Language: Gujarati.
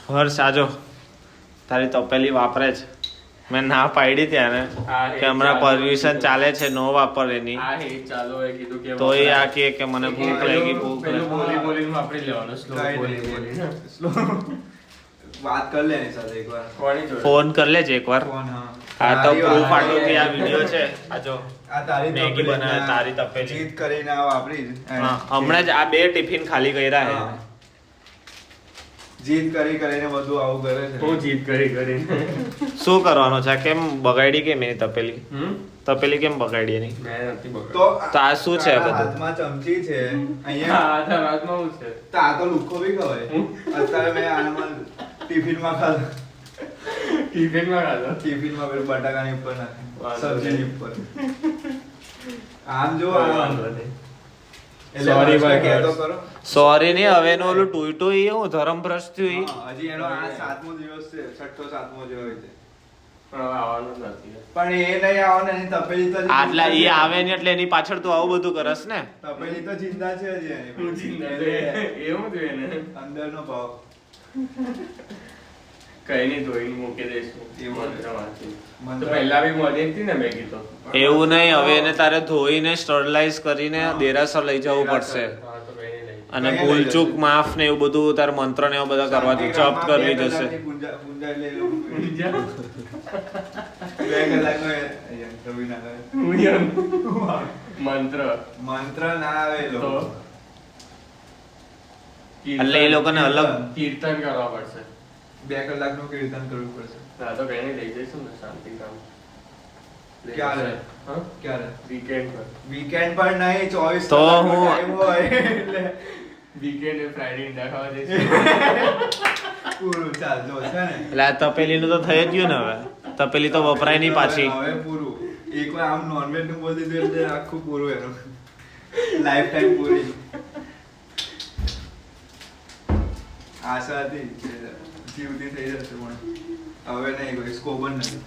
હર્ષ આજો તારી તપેલી વાપરે છે. મેં ના પાડી ત્યારે કે હમણાં પરમિશન ચાલે છે નો વાપર એની. તો એ આ કે મને ભૂખ લાગી વાત કર લે એની સાથે એકવાર. ફોન કર લેજે એકવાર. હા તો પ્રૂફ આટલું કે આ વિડિયો છે. આજો આ તારી મેગી બનાવે તારી તપેલી જીત કરીને આ વાપરી. હમણાં જ આ 2 ટિફિન ખાલી કર્યા છે. જીત કરીને બધું આવું કરે છે. હું જીત કરીને શું કરવાનો છે? કેમ બગાડી કેમ એની તપેલી? તપેલી કેમ બગાડી એની? મેં નથી બગાડી. તો આ શું છે બધું? હાથમાં ચમચી છે અહીંયા. હા હાથમાં શું છે? તો આ તો લુખો બી ખવાય. અત્યારે મેં આમાં ટિફિનમાં ખાધો. ટિફિનમાં પેલું બટાકાની ઉપર નાખે સબ્જીની ઉપર. આમ જો સોરી ભાઈ કહેતો કરો. સોરી નહીં હવે એનું ઓલું ટુઈટો એ હું ધરમ ભ્રષ્ટ થયું હજી એનો આ 7મો દિવસ છે. 6ઠો 7મો જેવો હોય છે. પણ હવે આવવાનું નથી. પણ એ નહીં આવવાને એની તપેલી તો આટલા એ આવે ને એટલે એની પાછળ તું આવું બધું કરસ ને. તપેલી તો જિંદા છે હજી એની. હું ચિંતા છે એવું જોઈએ ને અંદરનો ભાવ કઈ નહીં ધોઈને મૂકી દઈશું. એ મંત્ર વાંચી તો પહેલા બી મળી હતી ને મેગી તો. એવું નહીં હવે એને તારે ધોઈને સ્ટરલાઇઝ કરીને દેરાસર લઈ જવું પડશે. હા તો કઈ નહીં લઈ. અને ભૂલચૂક માફ ને એવું બધું તારે મંત્ર ને એવું બધા કરવા જપ કરવી જશે. બે કલાકનો યંત્ર બી ના આવે. મંત્ર મંત્ર ના આવે એ લોકો. એટલે એ લોકોને અલગ કીર્તન કરવા પડશે. 2 કલાકનું કીર્તન કરવું પડશે. હા તો કઈ નહીં લઈ જઈશું ને શાંતિ કામ. ક્યારે? હા ક્યારે? વીકેન્ડ પર. વીકેન્ડ પર નહીં 24 તો કલાકનો હું- time હોય એટલે વીકેન્ડ એ ફ્રાઈડે ઈંડા ખાવા જઈશું. પૂરું ચાલ જો છે ને એટલે આ તપેલીનું તો થઈ જ ગયું ને હવે. તપેલી તો વપરાય નહીં પાછી. હવે પૂરું એકવાર આમ નોનવેજ નું બોલી દીધું એટલે આખું પૂરું એનું લાઈફ ટાઈમ પૂરી. આશા હતી કે જીવતી થઈ જશે પણ હવે નહીં કોઈ સ્કોપ જ નથી.